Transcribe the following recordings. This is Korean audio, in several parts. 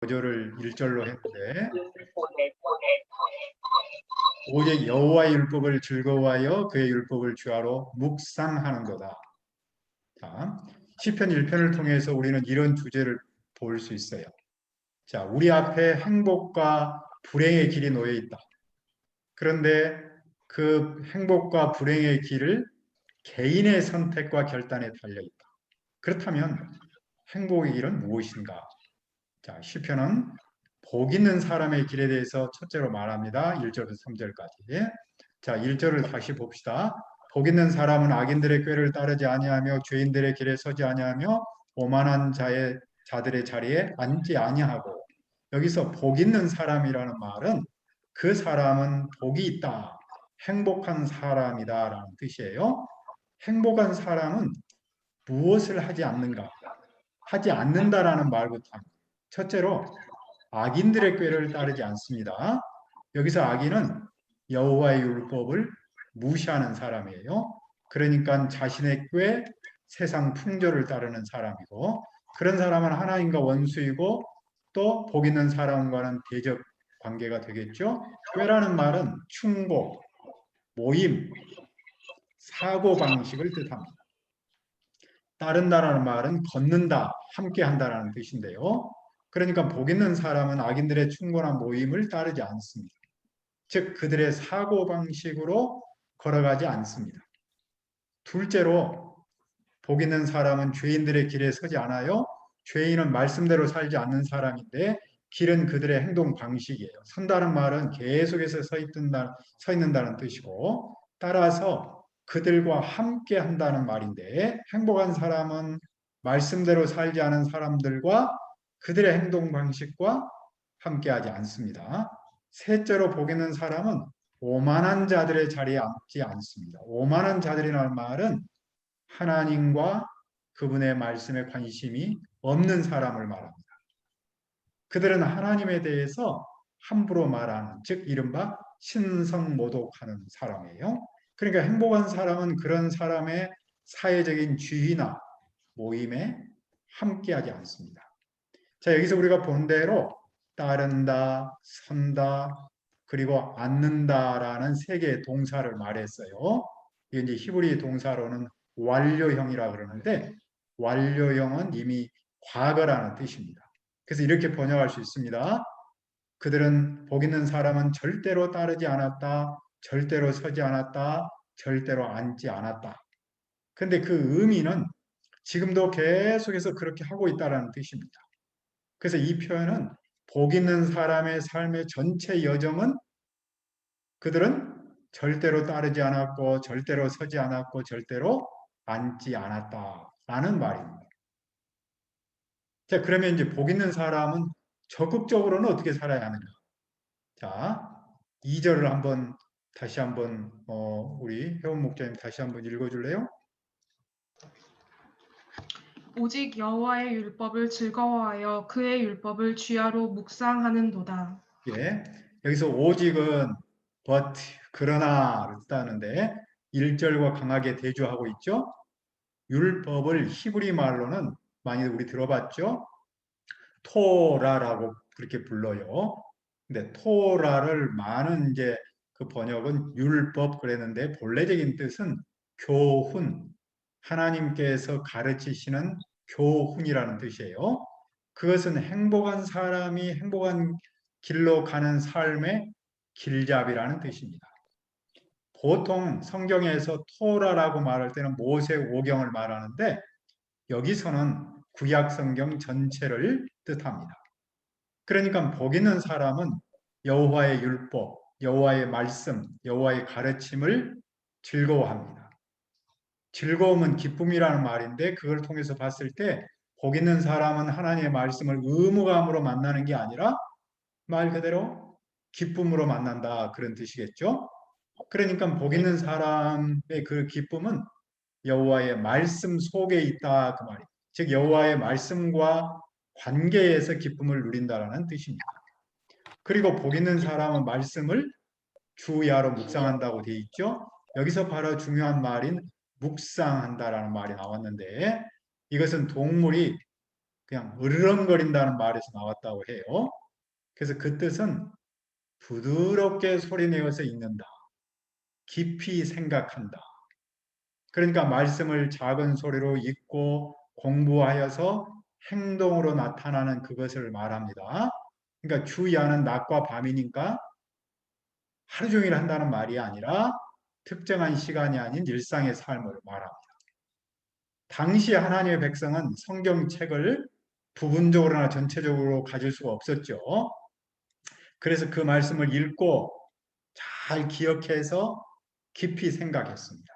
5절을 1절로 했는데 오직 여호와의 율법을 즐거워하여 그의 율법을 주야로 묵상하는도다. 자, 시편 1편을 통해서 우리는 이런 주제를 볼 수 있어요. 자, 우리 앞에 행복과 불행의 길이 놓여 있다. 그런데 그 행복과 불행의 길을 개인의 선택과 결단에 달려 있다. 그렇다면 행복의 길은 무엇인가? 자, 시편은 복 있는 사람의 길에 대해서 첫째로 말합니다. 1절부터 3절까지. 자, 1절을 다시 봅시다. 복 있는 사람은 악인들의 꾀를 따르지 아니하며 죄인들의 길에 서지 아니하며 오만한 자들의 자리에 앉지 아니하고. 여기서 복 있는 사람이라는 말은 그 사람은 복이 있다. 행복한 사람이다라는 뜻이에요. 행복한 사람은 무엇을 하지 않는가? 하지 않는다라는 말부터 합니다. 첫째로 악인들의 꾀를 따르지 않습니다. 여기서 악인은 여호와의 율법을 무시하는 사람이에요. 그러니까 자신의 꾀, 세상 풍조를 따르는 사람이고 그런 사람은 하나님과 원수이고 또 복 있는 사람과는 대적 관계가 되겠죠. 꾀라는 말은 충고, 모임, 사고 방식을 뜻합니다. 따른다라는 말은 걷는다, 함께 한다라는 뜻인데요. 그러니까 복 있는 사람은 악인들의 충고나 모임을 따르지 않습니다. 즉 그들의 사고방식으로 걸어가지 않습니다. 둘째로 복 있는 사람은 죄인들의 길에 서지 않아요. 죄인은 말씀대로 살지 않는 사람인데 길은 그들의 행동 방식이에요. 선다는 말은 계속해서 서 있는다는 뜻이고 따라서 그들과 함께 한다는 말인데 행복한 사람은 말씀대로 살지 않은 사람들과 그들의 행동 방식과 함께하지 않습니다. 셋째로 복 있는 사람은 오만한 자들의 자리에 앉지 않습니다. 오만한 자들이라는 말은 하나님과 그분의 말씀에 관심이 없는 사람을 말합니다. 그들은 하나님에 대해서 함부로 말하는, 즉 이른바 신성모독하는 사람이에요. 그러니까 행복한 사람은 그런 사람의 사회적인 주의나 모임에 함께하지 않습니다. 자, 여기서 우리가 본 대로 따른다, 선다, 그리고 앉는다라는 세 개의 동사를 말했어요. 이게 이제 히브리 동사로는 완료형이라 그러는데 완료형은 이미 과거라는 뜻입니다. 그래서 이렇게 번역할 수 있습니다. 그들은 복 있는 사람은 절대로 따르지 않았다, 절대로 서지 않았다, 절대로 앉지 않았다. 근데 그 의미는 지금도 계속해서 그렇게 하고 있다는 뜻입니다. 그래서 이 표현은 복 있는 사람의 삶의 전체 여정은 그들은 절대로 따르지 않았고 절대로 서지 않았고 절대로 앉지 않았다라는 말입니다. 자, 그러면 이제 복 있는 사람은 적극적으로는 어떻게 살아야 하는가? 자, 2절을 다시 한번 우리 회원 목자님 다시 한번 읽어줄래요? 오직 여호와의 율법을 즐거워하여 그의 율법을 주야로 묵상하는도다. 예, 여기서 오직은 but 그러나를 뜻하는데 1절과 강하게 대조하고 있죠. 율법을 히브리 말로는 많이 우리 들어봤죠. 토라라고 그렇게 불러요. 근데 토라를 많은 이제 그 번역은 율법 그랬는데 본래적인 뜻은 교훈, 하나님께서 가르치시는 교훈이라는 뜻이에요. 그것은 행복한 사람이 행복한 길로 가는 삶의 길잡이라는 뜻입니다. 보통 성경에서 토라라고 말할 때는 모세오경을 말하는데 여기서는 구약 성경 전체를 뜻합니다. 그러니까 복 있는 사람은 여호와의 율법, 여호와의 말씀, 여호와의 가르침을 즐거워합니다. 즐거움은 기쁨이라는 말인데 그걸 통해서 봤을 때 복 있는 사람은 하나님의 말씀을 의무감으로 만나는 게 아니라 말 그대로 기쁨으로 만난다 그런 뜻이겠죠. 그러니까 복 있는 사람의 그 기쁨은 여호와의 말씀 속에 있다 그 말이에요. 즉 여호와의 말씀과 관계에서 기쁨을 누린다라는 뜻입니다. 그리고 복 있는 사람은 말씀을 주야로 묵상한다고 돼 있죠. 여기서 바로 중요한 말인 묵상한다라는 말이 나왔는데 이것은 동물이 그냥 으르렁거린다는 말에서 나왔다고 해요. 그래서 그 뜻은 부드럽게 소리내어서 읽는다. 깊이 생각한다. 그러니까 말씀을 작은 소리로 읽고 공부하여서 행동으로 나타나는 그것을 말합니다. 그러니까 주야는 낮과 밤이니까 하루 종일 한다는 말이 아니라 특정한 시간이 아닌 일상의 삶을 말합니다. 당시 하나님의 백성은 성경책을 부분적으로나 전체적으로 가질 수가 없었죠. 그래서 그 말씀을 읽고 잘 기억해서 깊이 생각했습니다.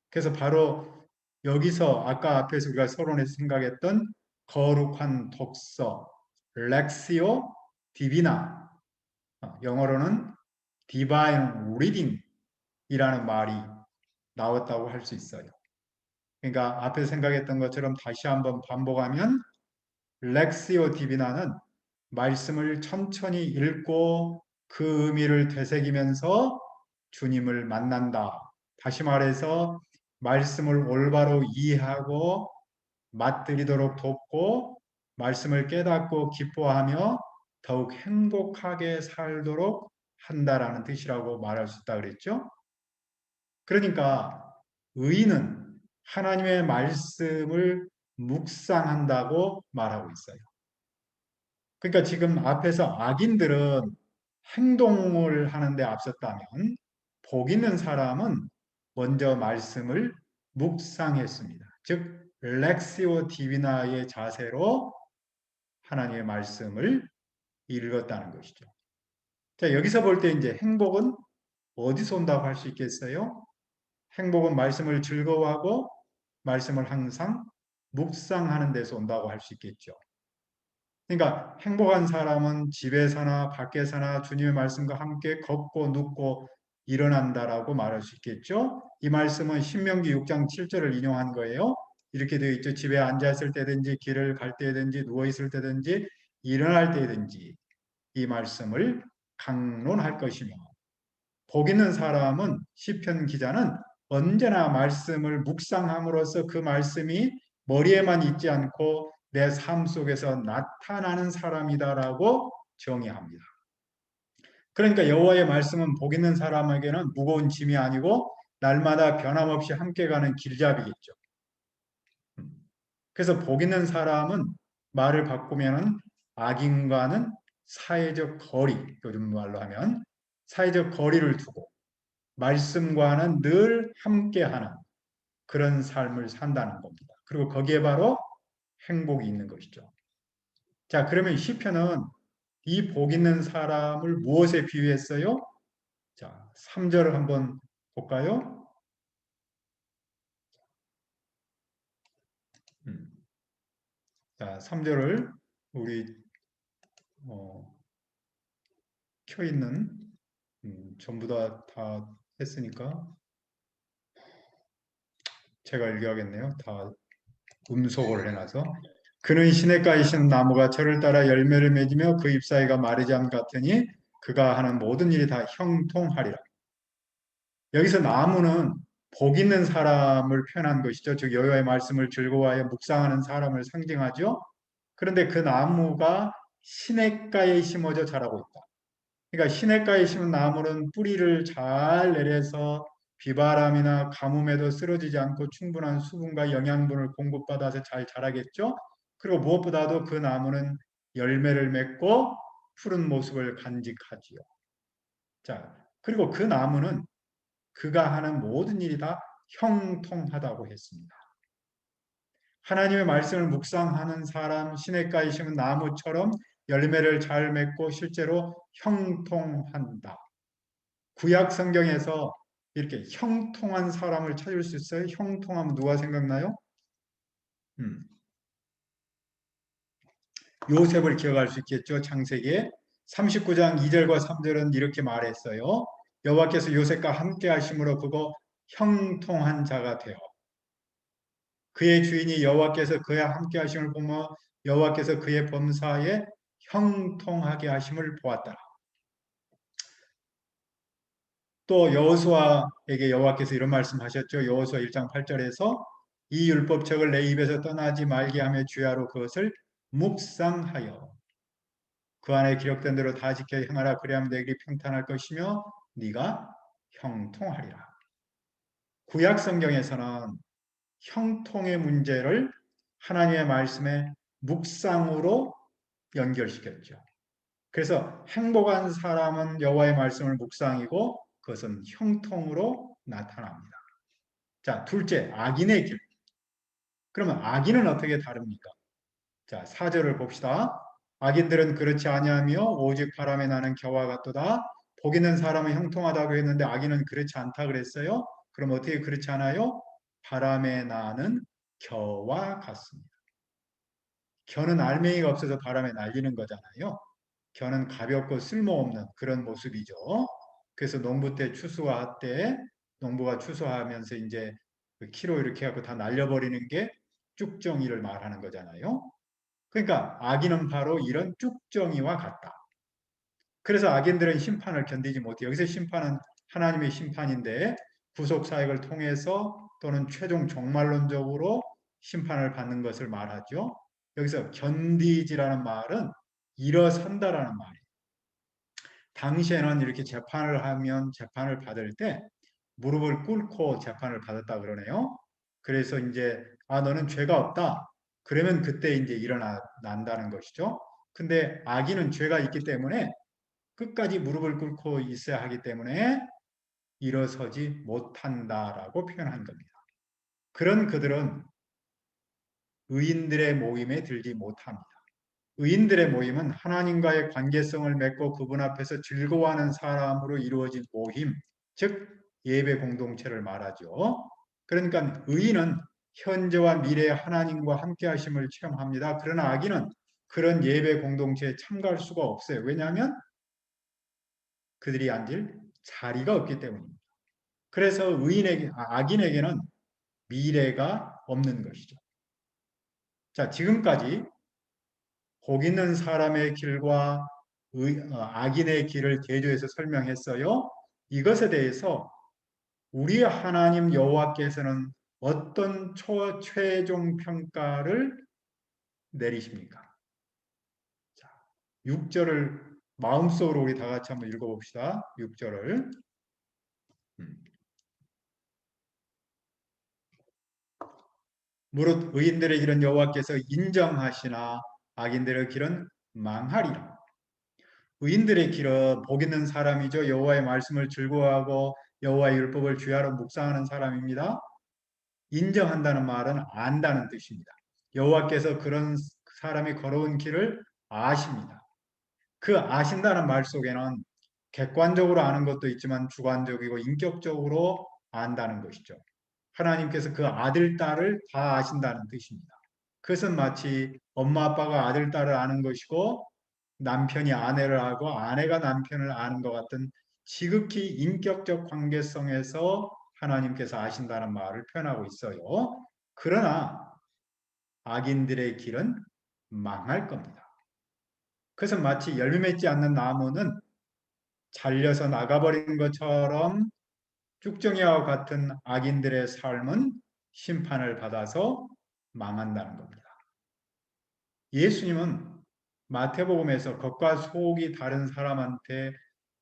그래서 바로 여기서 아까 앞에서 우리가 서론에서 생각했던 거룩한 독서, 렉시오 디비나, 영어로는 divine reading이라는 말이 나왔다고 할 수 있어요. 그러니까 앞에 생각했던 것처럼 다시 한번 반복하면 렉시오 디비나는 말씀을 천천히 읽고 그 의미를 되새기면서 주님을 만난다. 다시 말해서 말씀을 올바로 이해하고 맛들이도록 돕고 말씀을 깨닫고 기뻐하며 더욱 행복하게 살도록 한다라는 뜻이라고 말할 수 있다 그랬죠. 그러니까 의인은 하나님의 말씀을 묵상한다고 말하고 있어요. 그러니까 지금 앞에서 악인들은 행동을 하는데 앞섰다면 복 있는 사람은 먼저 말씀을 묵상했습니다. 즉 렉시오 디비나의 자세로 하나님의 말씀을 읽었다는 것이죠. 자, 여기서 볼 때 이제 행복은 어디서 온다고 할 수 있겠어요? 행복은 말씀을 즐거워하고 말씀을 항상 묵상하는 데서 온다고 할 수 있겠죠. 그러니까 행복한 사람은 집에서나 밖에서나 주님의 말씀과 함께 걷고 눕고 일어난다라고 말할 수 있겠죠. 이 말씀은 신명기 6장 7절을 인용한 거예요. 이렇게 되어 있죠. 집에 앉았을 때든지 길을 갈 때든지 누워 있을 때든지 일어날 때든지 이 말씀을 강론할 것이며 복 있는 사람은 시편 기자는 언제나 말씀을 묵상함으로써 그 말씀이 머리에만 있지 않고 내 삶 속에서 나타나는 사람이다라고 정의합니다. 그러니까 여호와의 말씀은 복 있는 사람에게는 무거운 짐이 아니고 날마다 변함없이 함께 가는 길잡이겠죠. 그래서 복 있는 사람은 말을 바꾸면은 악인과는 사회적 거리, 요즘 말로 하면 사회적 거리를 두고 말씀과는 늘 함께하는 그런 삶을 산다는 겁니다. 그리고 거기에 바로 행복이 있는 것이죠. 자, 그러면 시편은 이 복 있는 사람을 무엇에 비유했어요? 자, 3절을 한번 볼까요? 자, 3절을 우리 어, 켜 있는 전부 다 했으니까 제가 읽어야겠네요. 다 음속어를 해놔서 그는 시냇가에 있는 나무가 철을 따라 열매를 맺으며 그 잎사이가 마르지않 같으니 그가 하는 모든 일이 다 형통하리라. 여기서 나무는 복 있는 사람을 표현한 것이죠. 즉 여호와의 말씀을 즐거워하여 묵상하는 사람을 상징하죠. 그런데 그 나무가 시냇가에 심어져 자라고 있다. 그러니까 시냇가에 심은 나무는 뿌리를 잘 내려서 비바람이나 가뭄에도 쓰러지지 않고 충분한 수분과 영양분을 공급받아서 잘 자라겠죠. 그리고 무엇보다도 그 나무는 열매를 맺고 푸른 모습을 간직하지요. 자, 그리고 그 나무는 그가 하는 모든 일이 다 형통하다고 했습니다. 하나님의 말씀을 묵상하는 사람, 시냇가에 심은 나무처럼 열매를 잘 맺고 실제로 형통한다. 구약 성경에서 이렇게 형통한 사람을 찾을 수 있어요. 형통하면 누가 생각나요? 음, 요셉을 기억할 수 있겠죠. 창세기에 39장 2절과 3절은 이렇게 말했어요. 여호와께서 요셉과 함께 하심으로 그거 형통한 자가 되어 그의 주인이 여호와께서 그와 함께 하심을 보며 여호와께서 그의 범사에 형통하게 하심을 보았다. 또 여호수아에게 여호와께서 이런 말씀하셨죠. 여호수아 1장 8절에서 이 율법책을 내 입에서 떠나지 말게 하며 주야로 그것을 묵상하여 그 안에 기록된 대로 다 지켜 행하라. 그리하면 내 길이 평탄할 것이며 네가 형통하리라. 구약 성경에서는 형통의 문제를 하나님의 말씀의 묵상으로 연결시켰죠. 그래서 행복한 사람은 여호와의 말씀을 묵상이고 그것은 형통으로 나타납니다. 자, 둘째, 악인의 길. 그러면 악인은 어떻게 다릅니까? 자, 4절을 봅시다. 악인들은 그렇지 아니하며 오직 바람에 나는 겨와 같도다. 복 있는 사람은 형통하다고 했는데 악인은 그렇지 않다 그랬어요. 그럼 어떻게 그렇지 않아요? 바람에 나는 겨와 같습니다. 겨는 알맹이가 없어서 바람에 날리는 거잖아요. 겨는 가볍고 쓸모없는 그런 모습이죠. 그래서 농부 때 추수할 때 농부가 추수하면서 이제 그 키로 이렇게 하고 다 날려버리는 게 쭉정이를 말하는 거잖아요. 그러니까 악인은 바로 이런 쭉정이와 같다. 그래서 악인들은 심판을 견디지 못해. 여기서 심판은 하나님의 심판인데 구속 사역을 통해서 또는 최종 종말론적으로 심판을 받는 것을 말하죠. 여기서 견디지라는 말은 일어선다라는 말이에요. 당시에는 이렇게 재판을 하면 재판을 받을 때 무릎을 꿇고 재판을 받았다 그러네요. 그래서 이제 너는 죄가 없다. 그러면 그때 이제 일어난다는 것이죠. 근데 악인은 죄가 있기 때문에 끝까지 무릎을 꿇고 있어야 하기 때문에 일어서지 못한다라고 표현한 겁니다. 그런 그들은 의인들의 모임에 들지 못합니다. 의인들의 모임은 하나님과의 관계성을 맺고 그분 앞에서 즐거워하는 사람으로 이루어진 모임, 즉 예배 공동체를 말하죠. 그러니까 의인은 현재와 미래의 하나님과 함께 하심을 체험합니다. 그러나 악인은 그런 예배 공동체에 참가할 수가 없어요. 왜냐하면 그들이 앉을 자리가 없기 때문입니다. 그래서 악인에게는 미래가 없는 것이죠. 자, 지금까지 복 있는 사람의 길과 악인의 길을 대조해서 설명했어요. 이것에 대해서 우리 하나님 여호와께서는 어떤 최종 평가를 내리십니까? 자, 6절을 마음속으로 우리 다 같이 한번 읽어봅시다. 6절을. 무릇 의인들의 길은 여호와께서 인정하시나 악인들의 길은 망하리라. 의인들의 길은 복 있는 사람이죠. 여호와의 말씀을 즐거워하고 여호와의 율법을 주야로 묵상하는 사람입니다. 인정한다는 말은 안다는 뜻입니다. 여호와께서 그런 사람이 걸어온 길을 아십니다. 그 아신다는 말 속에는 객관적으로 아는 것도 있지만 주관적이고 인격적으로 안다는 것이죠. 하나님께서 그 아들, 딸을 다 아신다는 뜻입니다. 그것은 마치 엄마, 아빠가 아들, 딸을 아는 것이고 남편이 아내를 알고 아내가 남편을 아는 것 같은 지극히 인격적 관계성에서 하나님께서 아신다는 말을 표현하고 있어요. 그러나 악인들의 길은 망할 겁니다. 그래서 마치 열매 맺지 않는 나무는 잘려서 나가버린 것처럼 쭉정이와 같은 악인들의 삶은 심판을 받아서 망한다는 겁니다. 예수님은 마태복음에서 겉과 속이 다른 사람한테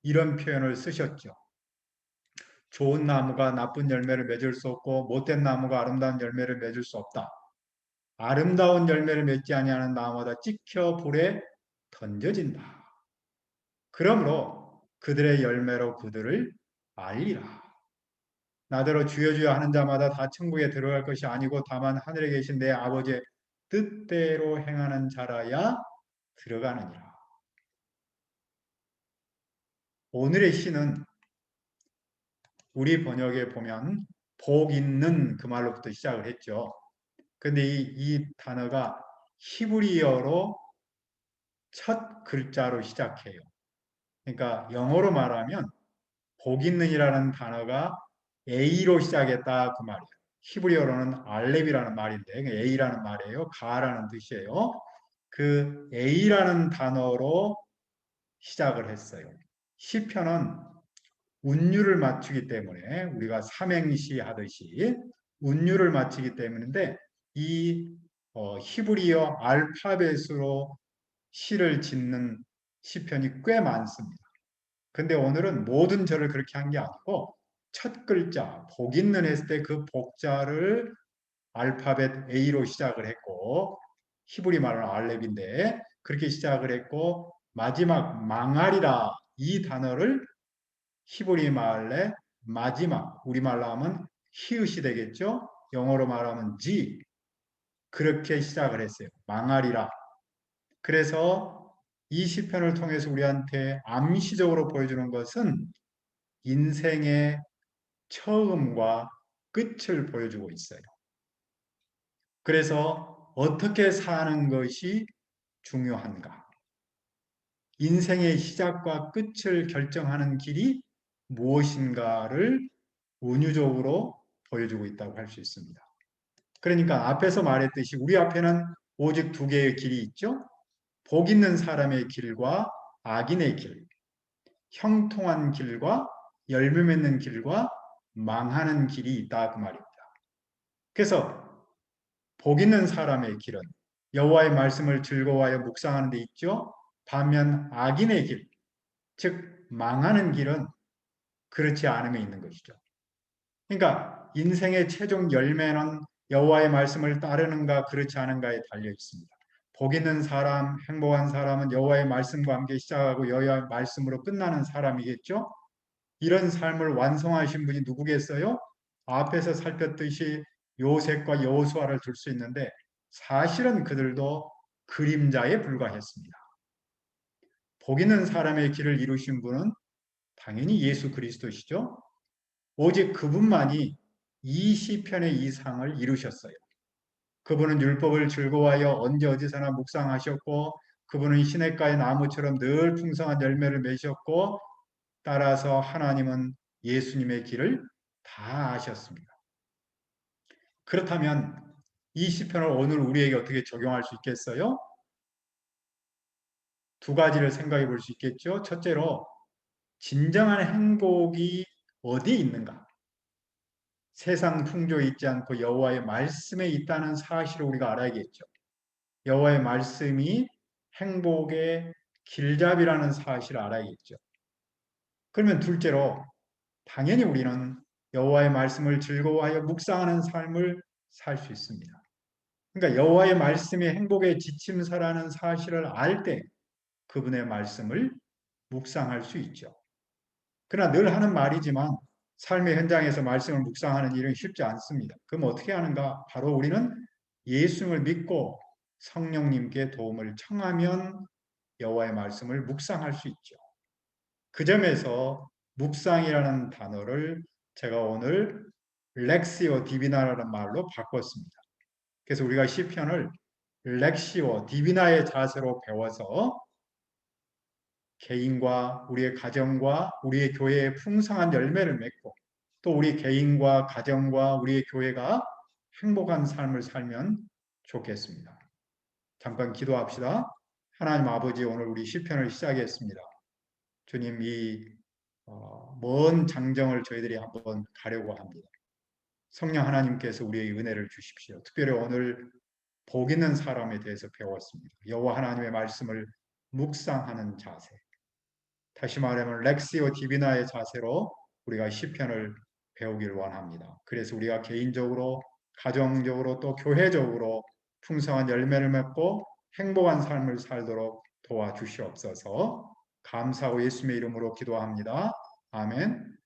이런 표현을 쓰셨죠. 좋은 나무가 나쁜 열매를 맺을 수 없고 못된 나무가 아름다운 열매를 맺을 수 없다. 아름다운 열매를 맺지 아니하는 나무마다 찍혀 불에 던져진다. 그러므로 그들의 열매로 그들을 알리라. 나더러 주여 주여 하는 자마다 다 천국에 들어갈 것이 아니고 다만 하늘에 계신 내 아버지의 뜻대로 행하는 자라야 들어가느니라. 오늘의 시는 우리 번역에 보면 복 있는 그 말로부터 시작을 했죠. 근데 이 단어가 히브리어로 첫 글자로 시작해요. 그러니까 영어로 말하면 복 있는이라는 단어가 A로 시작했다 그 말이에요. 히브리어로는 알렙이라는 말인데 A라는 말이에요. 가라는 뜻이에요. 그 A라는 단어로 시작을 했어요. 시편은 운율을 맞추기 때문에 우리가 삼행시 하듯이 운율을 맞추기 때문인데 이 히브리어 알파벳으로 시를 짓는 시편이 꽤 많습니다. 근데 오늘은 모든 절을 그렇게 한 게 아니고 첫 글자 복 있는 했을 때 그 복자를 알파벳 A로 시작을 했고 히브리 말로 알렙인데 그렇게 시작을 했고 마지막 망하리라 이 단어를 히브리 말의 마지막 우리말로 하면 히읗이 되겠죠. 영어로 말하면 G 그렇게 시작을 했어요. 망하리라. 그래서 이 시편을 통해서 우리한테 암시적으로 보여주는 것은 인생의 처음과 끝을 보여주고 있어요. 그래서 어떻게 사는 것이 중요한가? 인생의 시작과 끝을 결정하는 길이 무엇인가를 은유적으로 보여주고 있다고 할 수 있습니다. 그러니까 앞에서 말했듯이 우리 앞에는 오직 두 개의 길이 있죠. 복 있는 사람의 길과 악인의 길, 형통한 길과 열매 맺는 길과 망하는 길이 있다 그 말입니다. 그래서 복 있는 사람의 길은 여호와의 말씀을 즐거워하여 묵상하는 데 있죠. 반면 악인의 길, 즉 망하는 길은 그렇지 않음에 있는 것이죠. 그러니까 인생의 최종 열매는 여호와의 말씀을 따르는가 그렇지 않은가에 달려 있습니다. 복 있는 사람, 행복한 사람은 여호와의 말씀과 함께 시작하고 여호와의 말씀으로 끝나는 사람이겠죠. 이런 삶을 완성하신 분이 누구겠어요? 앞에서 살폈듯이 요셉과 여호수아를 들 수 있는데 사실은 그들도 그림자에 불과했습니다. 복 있는 사람의 길을 이루신 분은 당연히 예수 그리스도시죠. 오직 그분만이 이 시편의 이상을 이루셨어요. 그분은 율법을 즐거워하여 언제 어디서나 묵상하셨고 그분은 시냇가의 나무처럼 늘 풍성한 열매를 맺으셨고 따라서 하나님은 예수님의 길을 다 아셨습니다. 그렇다면 이 시편을 오늘 우리에게 어떻게 적용할 수 있겠어요? 두 가지를 생각해 볼 수 있겠죠. 첫째로 진정한 행복이 어디에 있는가? 세상 풍조에 있지 않고 여호와의 말씀에 있다는 사실을 우리가 알아야겠죠. 여호와의 말씀이 행복의 길잡이라는 사실을 알아야겠죠. 그러면 둘째로 당연히 우리는 여호와의 말씀을 즐거워하여 묵상하는 삶을 살 수 있습니다. 그러니까 여호와의 말씀이 행복의 지침서라는 사실을 알 때 그분의 말씀을 묵상할 수 있죠. 그러나 늘 하는 말이지만 삶의 현장에서 말씀을 묵상하는 일은 쉽지 않습니다. 그럼 어떻게 하는가? 바로 우리는 예수님을 믿고 성령님께 도움을 청하면 여호와의 말씀을 묵상할 수 있죠. 그 점에서 묵상이라는 단어를 제가 오늘 렉시오 디비나라는 말로 바꿨습니다. 그래서 우리가 시편을 렉시오 디비나의 자세로 배워서 개인과 우리의 가정과 우리의 교회의 풍성한 열매를 맺고 또 우리 개인과 가정과 우리의 교회가 행복한 삶을 살면 좋겠습니다. 잠깐 기도합시다. 하나님 아버지 오늘 우리 시편을 시작했습니다. 주님 먼 장정을 저희들이 한번 가려고 합니다. 성령 하나님께서 우리의 은혜를 주십시오. 특별히 오늘 복 있는 사람에 대해서 배웠습니다. 여호와 하나님의 말씀을 묵상하는 자세. 다시 말하면 렉시오 디비나의 자세로 우리가 시편을 배우길 원합니다. 그래서 우리가 개인적으로, 가정적으로 또 교회적으로 풍성한 열매를 맺고 행복한 삶을 살도록 도와주시옵소서. 감사하고 예수님의 이름으로 기도합니다. 아멘.